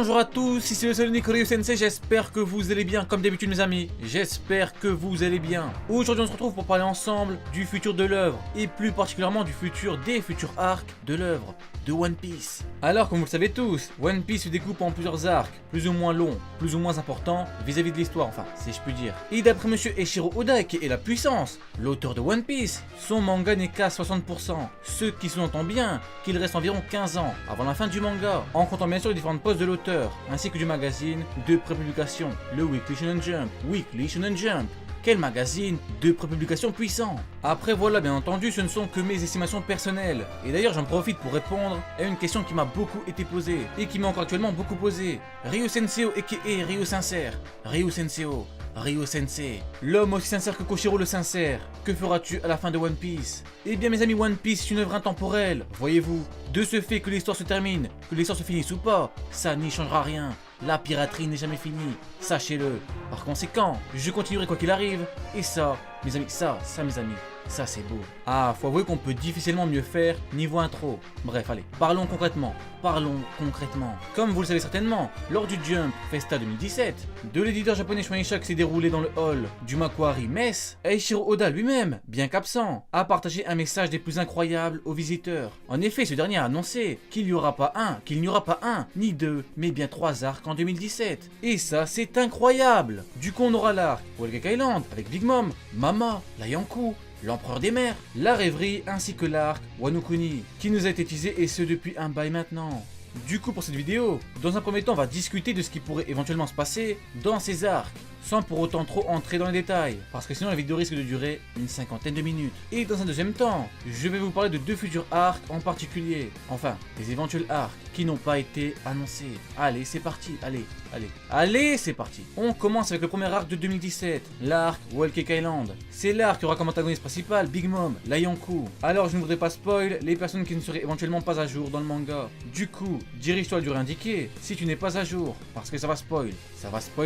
Bonjour à tous, ici le Sonic Ryu Sensei, j'espère que vous allez bien comme d'habitude mes amis, j'espère que vous allez bien. Aujourd'hui on se retrouve pour parler ensemble du futur de l'œuvre, et plus particulièrement du futur des futurs arcs de l'œuvre de One Piece. Alors comme vous le savez tous, One Piece se découpe en plusieurs arcs, plus ou moins longs, plus ou moins importants vis-à-vis de l'histoire, enfin si je puis dire. Et d'après monsieur Eiichiro Oda qui est la puissance, l'auteur de One Piece, son manga n'est qu'à 60%, ce qui sous-entend bien qu'il reste environ 15 ans avant la fin du manga, en comptant bien sûr les différentes poses de l'auteur, ainsi que du magazine de prépublication, le Weekly Shonen Jump. Weekly Shonen Jump, quel magazine de prépublication puissant. Après voilà, bien entendu, ce ne sont que mes estimations personnelles. Et d'ailleurs j'en profite pour répondre à une question qui m'a beaucoup été posée, et qui m'est encore actuellement beaucoup posée. Ryu Sensei aka Ryu Sincère, Ryu Sensei, Ryu Sensei, l'homme aussi sincère que Koshiro le sincère, que feras-tu à la fin de One Piece? Eh bien mes amis, One Piece est une œuvre intemporelle, voyez-vous. De ce fait que l'histoire se termine, que l'histoire se finisse ou pas, ça n'y changera rien. La piraterie n'est jamais finie, sachez-le. Par conséquent, je continuerai quoi qu'il arrive, et ça, mes amis, ça mes amis, ça c'est beau. Ah, faut avouer qu'on peut difficilement mieux faire niveau intro. Bref, allez, parlons concrètement. Comme vous le savez certainement, lors du Jump Festa 2017, de l'éditeur japonais Shueisha qui s'est déroulé dans le hall du Macquarie Mess, Eiichiro Oda lui-même, bien qu'absent, a partagé un message des plus incroyables aux visiteurs. En effet, ce dernier a annoncé qu'il n'y aura pas un, ni deux, mais bien 3 arcs en 2017. Et ça, c'est incroyable. Du coup, on aura l'arc Whole Cake Island avec Big Mom, Mama, la Yonkou, l'empereur des mers, la rêverie ainsi que l'arc Wano Kuni, qui nous a été teasé et ce depuis un bail maintenant. Du coup pour cette vidéo, dans un premier temps on va discuter de ce qui pourrait éventuellement se passer dans ces arcs, sans pour autant trop entrer dans les détails, parce que sinon la vidéo risque de durer une 50aine de minutes. Et dans un deuxième temps, je vais vous parler de 2 futurs arcs en particulier, enfin des éventuels arcs qui n'ont pas été annoncés. Allez c'est parti, allez c'est parti. On commence avec le premier arc de 2017, l'arc Whole Cake Island. C'est l'arc qui aura comme antagoniste principal Big Mom, la Yonkou. Alors je ne voudrais pas spoil les personnes qui ne seraient éventuellement pas à jour dans le manga. Du coup, dirige-toi à la durée indiquée si tu n'es pas à jour, parce que ça va spoil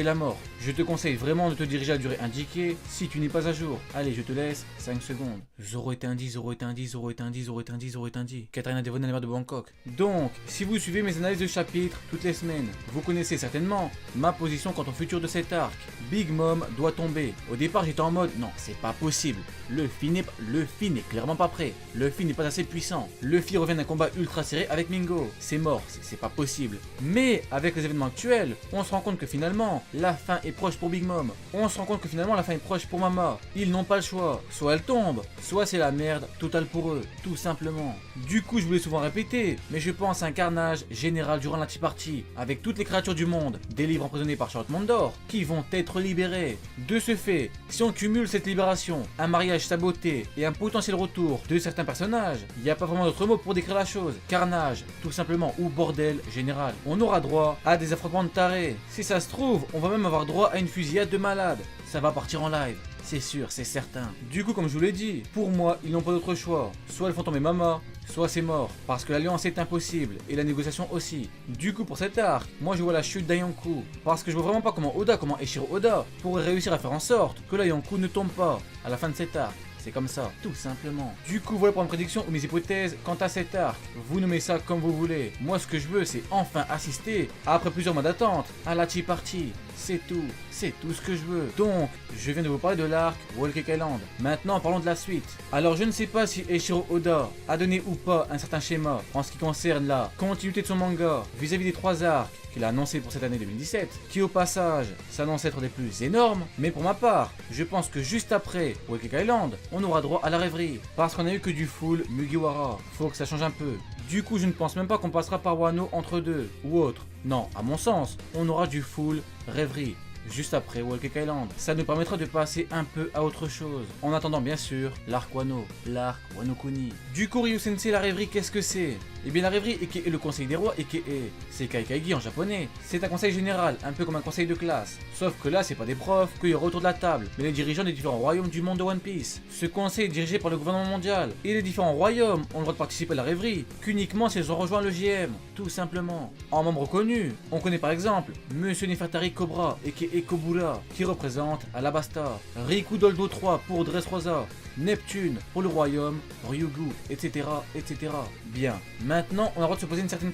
à mort. Je te conseille vraiment de te diriger à la durée indiquée si tu n'es pas à jour. Allez, je te laisse 5 secondes. Zoro est un dit. Katarina Devon à la mer de Bangkok. Donc, si vous suivez mes analyses de chapitres toutes les semaines, vous connaissez certainement ma position quant au futur de cet arc. Big Mom doit tomber. Au départ, j'étais en mode non, c'est pas possible. Luffy n'est clairement pas prêt. Luffy n'est pas assez puissant. Luffy revient d'un combat ultra serré avec Mingo. C'est mort, c'est pas possible. Mais avec les événements actuels, on se rend compte que finalement, la fin est proche pour Big Mom. On se rend compte que finalement, la fin est proche pour Mama. Ils n'ont pas le choix. Soit elle tombe, soit c'est la merde totale pour eux, tout simplement. Du coup, je vous l'ai souvent répété, mais je pense à un carnage général durant la Tea Party, avec toutes les créatures du monde, des livres emprisonnés par Charlotte Mondor, qui vont être libérés. De ce fait, si on cumule cette libération, un mariage saboté et un potentiel retour de certains personnages, il n'y a pas vraiment d'autre mot pour décrire la chose. Carnage, tout simplement, ou bordel général. On aura droit à des affrontements de tarés. Si ça se trouve, on va même avoir droit à une fusillade de malades. Ça va partir en live. C'est sûr, c'est certain. Du coup, comme je vous l'ai dit, pour moi, ils n'ont pas d'autre choix. Soit ils font tomber Mama, soit c'est mort. Parce que l'alliance est impossible, et la négociation aussi. Du coup, pour cet arc, moi je vois la chute d'Yonkou. Parce que je vois vraiment pas comment Eiichiro Oda pourrait réussir à faire en sorte que la Yonkou ne tombe pas à la fin de cet arc. C'est comme ça, tout simplement. Du coup, voilà pour une prédiction ou mes hypothèses quant à cet arc. Vous nommez ça comme vous voulez. Moi, ce que je veux, c'est enfin assister, après plusieurs mois d'attente, à la Tea Party. C'est tout ce que je veux. Donc, je viens de vous parler de l'arc Whole Cake Island. Maintenant, parlons de la suite. Alors, je ne sais pas si Eiichiro Oda a donné ou pas un certain schéma en ce qui concerne la continuité de son manga vis-à-vis des 3 arcs qu'il a annoncé pour cette année 2017, qui au passage s'annonce être des plus énormes, mais pour ma part, je pense que juste après Whole Cake Island, on aura droit à la rêverie, parce qu'on a eu que du full Mugiwara. Faut que ça change un peu. Du coup, je ne pense même pas qu'on passera par Wano entre deux, ou autre. Non, à mon sens, on aura du full rêverie. Juste après Whole Cake Island. Ça nous permettra de passer un peu à autre chose. En attendant bien sûr, l'arc Wano, l'arc Wano Kuni. Du coup Ryu Sensei, la rêverie, qu'est-ce que c'est? Eh bien la rêverie est le conseil des rois et c'est Kaikaigi en japonais. C'est un conseil général, un peu comme un conseil de classe. Sauf que là c'est pas des profs qu'il y aura autour de la table, mais les dirigeants des différents royaumes du monde de One Piece. Ce conseil est dirigé par le gouvernement mondial. Et les différents royaumes ont le droit de participer à la rêverie qu'uniquement s'ils ont rejoint le JM, tout simplement. En membres connus, on connaît par exemple Monsieur Nefertari Cobra et Kobura, qui représente Alabasta, Riku Doldo 3 pour Dressrosa, Neptune pour le royaume, Ryugu, etc. etc. Bien, maintenant on a le droit de se poser une certaine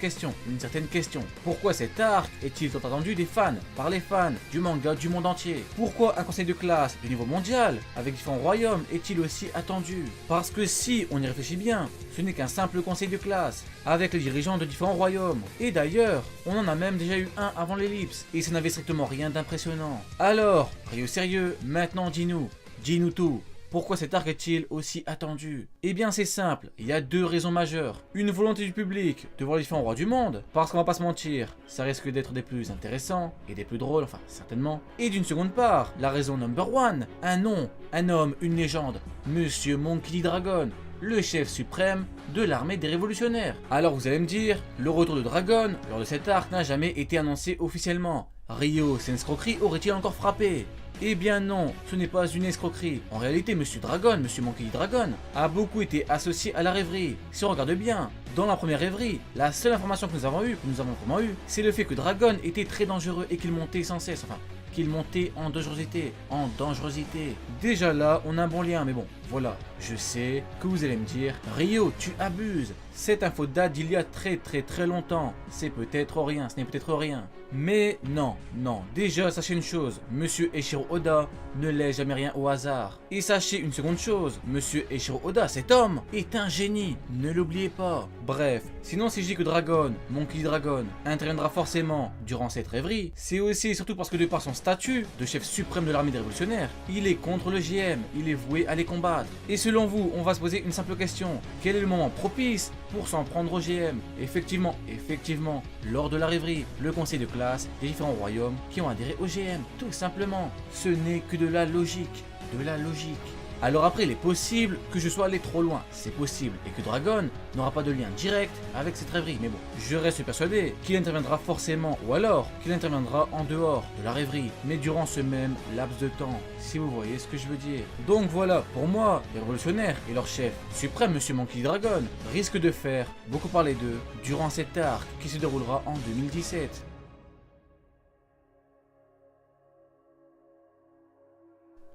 question. Pourquoi cet arc est-il tant attendu des fans, par les fans, du manga du monde entier? Pourquoi un conseil de classe de niveau mondial, avec différents royaumes, est-il aussi attendu? Parce que si on y réfléchit bien, ce n'est qu'un simple conseil de classe, avec les dirigeants de différents royaumes. Et d'ailleurs, on en a même déjà eu un avant l'ellipse, et ça n'avait strictement rien d'impressionnant. Alors, Ryo sérieux, maintenant dis-nous tout. Pourquoi cet arc est-il aussi attendu? Eh bien c'est simple, il y a deux raisons majeures. Une volonté du public de voir les différents rois du monde, parce qu'on va pas se mentir, ça risque d'être des plus intéressants et des plus drôles, enfin certainement. Et d'une seconde part, la raison number one, un nom, un homme, une légende, Monsieur Monkey D. Dragon, le chef suprême de l'armée des révolutionnaires. Alors vous allez me dire, le retour de Dragon lors de cet arc n'a jamais été annoncé officiellement. Ryo, cette escroquerie aurait-il encore frappé? Eh bien non, ce n'est pas une escroquerie. En réalité, Monsieur Dragon, Monsieur Monkey D. Dragon, a beaucoup été associé à la rêverie. Si on regarde bien, dans la première rêverie, la seule information que nous avons vraiment eue, c'est le fait que Dragon était très dangereux et qu'il montait sans cesse, enfin, qu'il montait en dangerosité. Déjà là, on a un bon lien, mais bon, voilà. Je sais que vous allez me dire, Ryo, tu abuses. Cette info date d'il y a très longtemps. C'est peut-être rien, ce n'est peut-être rien. Mais non. Déjà, sachez une chose, Monsieur Eiichiro Oda ne laisse jamais rien au hasard. Et sachez une seconde chose, Monsieur Eiichiro Oda, cet homme, est un génie. Ne l'oubliez pas. Bref, sinon si je dis que Dragon, Monkey D. Dragon, interviendra forcément durant cette rêverie, c'est aussi et surtout parce que de par son statut de chef suprême de l'armée des révolutionnaires, il est contre le GM, il est voué à les combattre. Et selon vous, on va se poser une simple question. Quel est le moment propice pour s'en prendre au GM? Effectivement, lors de la rêverie, le conseil de classe des différents royaumes qui ont adhéré au GM. Tout simplement, ce n'est que de la logique. Alors après, il est possible que je sois allé trop loin, c'est possible, et que Dragon n'aura pas de lien direct avec cette rêverie, mais bon, je reste persuadé qu'il interviendra forcément, ou alors qu'il interviendra en dehors de la rêverie, mais durant ce même laps de temps, si vous voyez ce que je veux dire. Donc voilà, pour moi, les révolutionnaires et leur chef suprême, Monsieur Monkey D. Dragon, risquent de faire beaucoup parler d'eux durant cet arc qui se déroulera en 2017.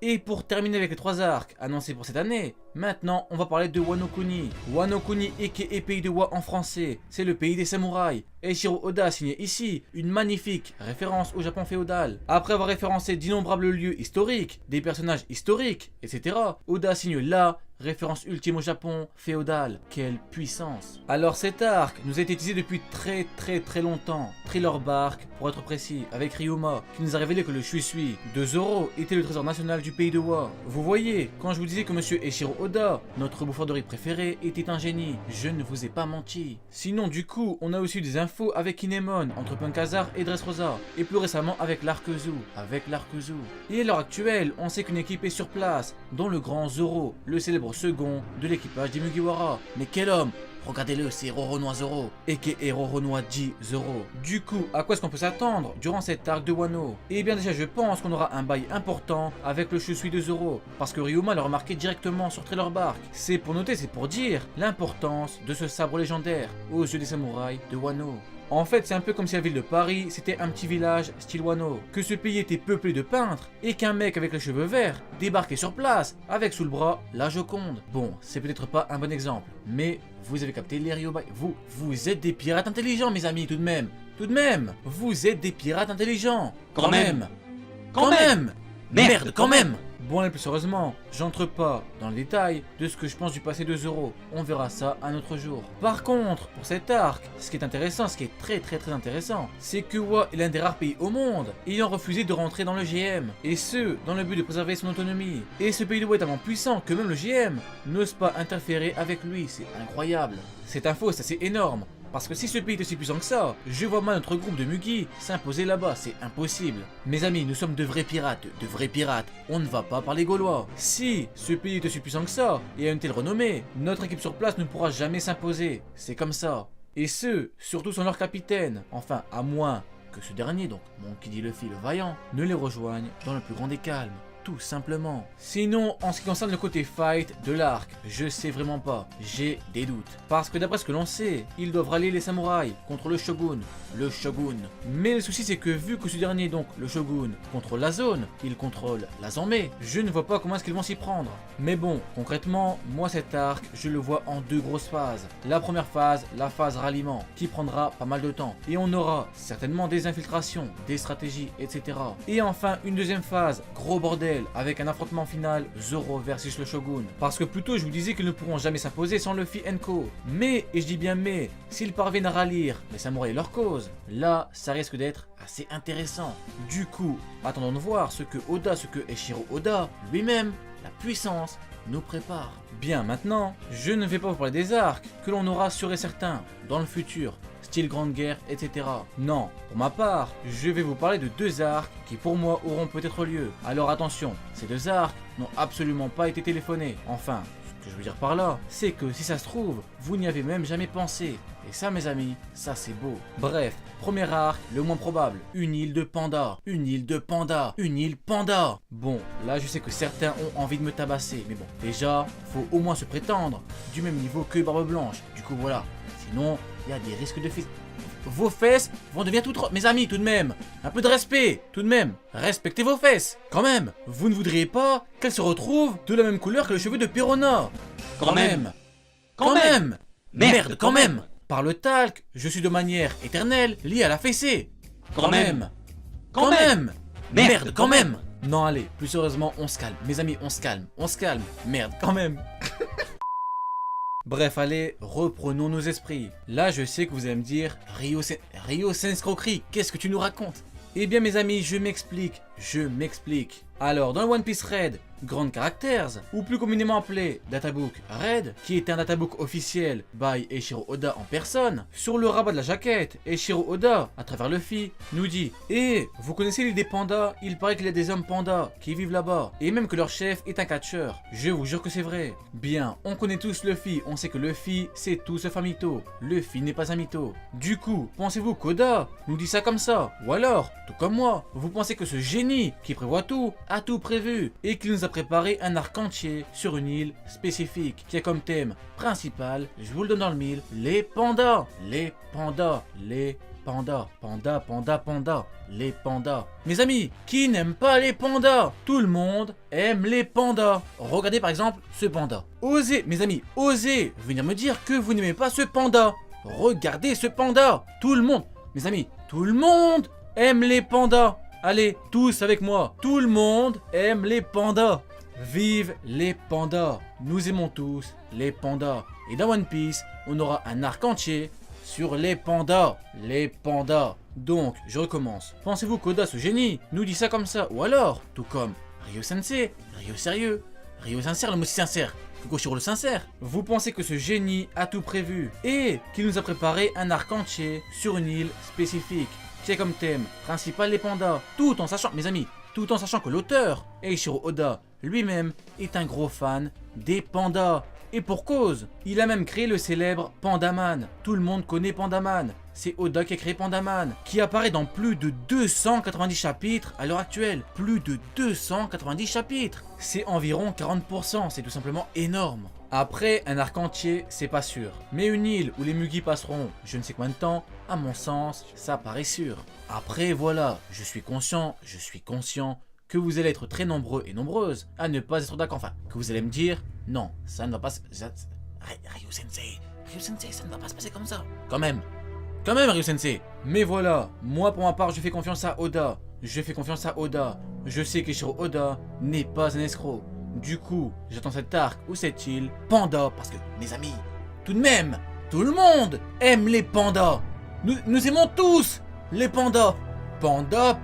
Et pour terminer avec les 3 arcs annoncés pour cette année, maintenant on va parler de Wano Kuni. Wano Kuni aka Pays de Wa en français, c'est le pays des samouraïs. Eiichiro Oda a signé ici une magnifique référence au Japon féodal. Après avoir référencé d'innombrables lieux historiques, des personnages historiques, etc., Oda signe là référence ultime au Japon féodal. Quelle puissance! Alors cet arc nous a été utilisé depuis très longtemps. Thriller Bark pour être précis, avec Ryuma, qui nous a révélé que le Shui-Sui de Zoro était le trésor national du pays de Wa. Vous voyez, quand je vous disais que Monsieur Eiichiro Oda, notre bouffeur de riz préféré, était un génie, je ne vous ai pas menti. Sinon du coup, on a aussi eu des infos avec Kinemon, entre Punk Hazard et Dressrosa, et plus récemment avec l'Arc Zoo. Et à l'heure actuelle, on sait qu'une équipe est sur place, dont le grand Zoro, le célèbre second de l'équipage des Mugiwara. Mais quel homme! Regardez-le, c'est Roronoa Zoro, aka Roronoa G Zoro. Du coup, à quoi est-ce qu'on peut s'attendre durant cet arc de Wano? Eh bien déjà, je pense qu'on aura un bail important avec le Shui-Sui de Zoro, parce que Ryuma l'a remarqué directement sur Thriller Bark. C'est pour noter, c'est pour dire l'importance de ce sabre légendaire aux yeux des samouraïs de Wano. En fait, c'est un peu comme si la ville de Paris, c'était un petit village style Wano, que ce pays était peuplé de peintres, et qu'un mec avec les cheveux verts débarquait sur place, avec sous le bras la Joconde. Bon, c'est peut-être pas un bon exemple, mais vous avez capté les Ryobai. Vous êtes des pirates intelligents, mes amis, tout de même, vous êtes des pirates intelligents. Quand même. Merde, quand même. Bon, et plus sérieusement, j'entre pas dans le détail de ce que je pense du passé de Zoro. On verra ça un autre jour. Par contre, pour cet arc, ce qui est intéressant, ce qui est très intéressant, c'est que Wa est l'un des rares pays au monde ayant refusé de rentrer dans le GM. Et ce, dans le but de préserver son autonomie. Et ce pays de Wa est tellement puissant que même le GM n'ose pas interférer avec lui. C'est incroyable. Cette info, c'est assez énorme. Parce que si ce pays est aussi puissant que ça, je vois mal notre groupe de Mugi s'imposer là-bas, c'est impossible. Mes amis, nous sommes de vrais pirates, on ne va pas parler gaulois. Si ce pays est aussi puissant que ça, et a une telle renommée, notre équipe sur place ne pourra jamais s'imposer, c'est comme ça. Et ce, surtout sans leur capitaine, enfin à moins que ce dernier, donc Monkey D. Luffy le vaillant, ne les rejoigne dans le plus grand des calmes. tout simplement. Sinon, en ce qui concerne le côté fight de l'arc, je sais vraiment pas, j'ai des doutes. Parce que d'après ce que l'on sait, ils doivent rallier les samouraïs contre le shogun. Mais le souci c'est que vu que ce dernier, donc le shogun, contrôle la zone, il contrôle la Zanmei, je ne vois pas comment est-ce qu'ils vont s'y prendre. Mais bon, concrètement, moi cet arc, je le vois en deux grosses phases. La première phase, la phase ralliement, qui prendra pas mal de temps. Et on aura certainement des infiltrations, des stratégies, etc. Et enfin, une deuxième phase, gros bordel, avec un affrontement final, Zoro versus le shogun. Parce que plutôt je vous disais qu'ils ne pourront jamais s'imposer sans Luffy & Co. Mais, et je dis bien mais, s'ils parviennent à rallier les samouraïs et leur cause, là, ça risque d'être assez intéressant. Du coup, attendons de voir ce que Oda, ce que Eiichiro Oda, lui-même, la puissance, nous prépare. Bien, maintenant, je ne vais pas vous parler des arcs que l'on aura sûr et certain dans le futur, style Grande Guerre, etc. Non, pour ma part, je vais vous parler de deux arcs qui pour moi auront peut-être lieu. Alors attention, ces deux arcs n'ont absolument pas été téléphonés. Enfin, ce que je veux dire par là, c'est que si ça se trouve, vous n'y avez même jamais pensé. Et ça mes amis, ça c'est beau. Bref, premier arc, le moins probable, une île de panda, une île de panda, une île panda. Bon, là je sais que certains ont envie de me tabasser, mais bon, déjà, faut au moins se prétendre du même niveau que Barbe Blanche. Du coup voilà, sinon, il y a des risques de vos fesses vont devenir toutes mes amis tout de même. Un peu de respect, tout de même. Respectez vos fesses, quand même. Vous ne voudriez pas qu'elles se retrouvent de la même couleur que les cheveux de Perona. Quand même. Merde, quand même. Par le talc, je suis de manière éternelle lié à la fessée. Quand même. Merde, quand même. Non, allez, plus sérieusement, on se calme. Mes amis, on se calme. Merde, quand même. Bref, allez, reprenons nos esprits. Là, je sais que vous allez me dire, Rio Senscroquerie, qu'est-ce que tu nous racontes? Eh bien, mes amis, je m'explique. Alors, dans le One Piece Red, Grand Characters, ou plus communément appelé Databook Red, qui est un databook officiel by Eiichiro Oda en personne, sur le rabat de la jaquette, Eiichiro Oda, à travers Luffy, nous dit « Eh, vous connaissez l'île des pandas? Il paraît qu'il y a des hommes pandas qui vivent là-bas, et même que leur chef est un catcheur. Je vous jure que c'est vrai. » Bien, on connaît tous Luffy, on sait que Luffy, c'est tout sauf un mytho. Luffy n'est pas un mytho. Du coup, pensez-vous qu'Oda nous dit ça comme ça? Ou alors, tout comme moi, vous pensez que ce génie, qui prévoit tout, a tout prévu, et qu'il nous a préparé un arc entier sur une île spécifique qui a comme thème principal, je vous le donne dans le mille, les pandas. Les pandas. Mes amis, qui n'aime pas les pandas? Tout le monde aime les pandas. Regardez par exemple ce panda. Osez, mes amis, osez venir me dire que vous n'aimez pas ce panda. Regardez ce panda. Tout le monde, mes amis, tout le monde aime les pandas. Allez, tous avec moi. Tout le monde aime les pandas. Vive les pandas. Nous aimons tous les pandas. Et dans One Piece, on aura un arc entier sur les pandas. Les pandas. Donc, je recommence. Pensez-vous qu'Oda, ce génie, nous dit ça comme ça? Ou alors, tout comme Ryo Sensei, Ryo sérieux, Ryo sincère, le mot si sincère, Kokoshiro le sincère. Vous pensez que ce génie a tout prévu et qu'il nous a préparé un arc entier sur une île spécifique qui a comme thème principal les pandas, tout en sachant, mes amis, tout en sachant que l'auteur, Eiichiro Oda, lui-même est un gros fan des pandas. Et pour cause, il a même créé le célèbre Pandaman. Tout le monde connaît Pandaman. C'est Oda qui a créé Pandaman, qui apparaît dans plus de 290 chapitres à l'heure actuelle. Plus de 290 chapitres. C'est environ 40%, c'est tout simplement énorme. Après, un arc entier, c'est pas sûr. Mais une île où les Mugi passeront je ne sais combien de temps, à mon sens, ça paraît sûr. Après, voilà, je suis conscient que vous allez être très nombreux et nombreuses à ne pas être d'accord. Enfin, que vous allez me dire, non, ça ne va pas se... Ryo Sensei, ça ne va pas se passer comme ça. Quand même, Ryo Sensei. Mais voilà, moi pour ma part, je fais confiance à Oda. Je sais qu'Eiichiro Oda n'est pas un escroc. Du coup, j'attends cet arc ou cette île panda parce que, mes amis, tout de même, tout le monde aime les pandas. Nous aimons tous les pandas. Panda.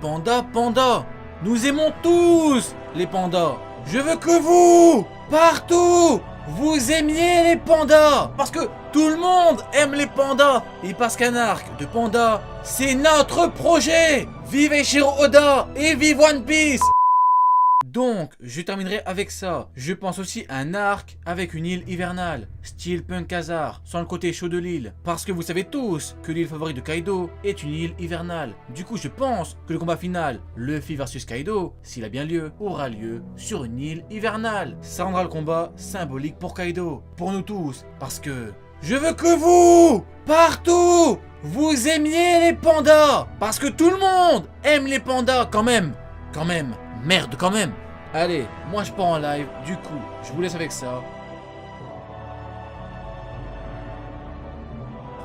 Nous aimons tous les pandas. Je veux que vous, partout, vous aimiez les pandas. Parce que tout le monde aime les pandas. Et parce qu'un arc de panda, c'est notre projet. Vive Eiichiro Oda et vive One Piece. Donc, je terminerai avec ça. Je pense aussi à un arc avec une île hivernale, style Punk Hazard, sans le côté chaud de l'île. Parce que vous savez tous que l'île favorite de Kaido est une île hivernale. Du coup, je pense que le combat final, Luffy versus Kaido, s'il a bien lieu, aura lieu sur une île hivernale. Ça rendra le combat symbolique pour Kaido, pour nous tous, parce que je veux que vous, partout, vous aimiez les pandas. Parce que tout le monde aime les pandas quand même. Merde quand même. Allez, moi je pars en live, du coup, je vous laisse avec ça.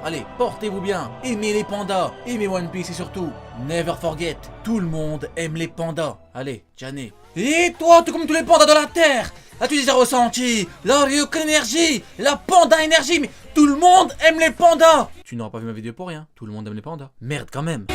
Allez, portez-vous bien, aimez les pandas, aimez One Piece et surtout, never forget, tout le monde aime les pandas. Allez, Jané. Et toi, tout comme tous les pandas de la Terre, as-tu déjà ressenti la Ryuk énergie, la panda énergie, mais tout le monde aime les pandas. Tu n'auras pas vu ma vidéo pour rien, tout le monde aime les pandas. Merde quand même.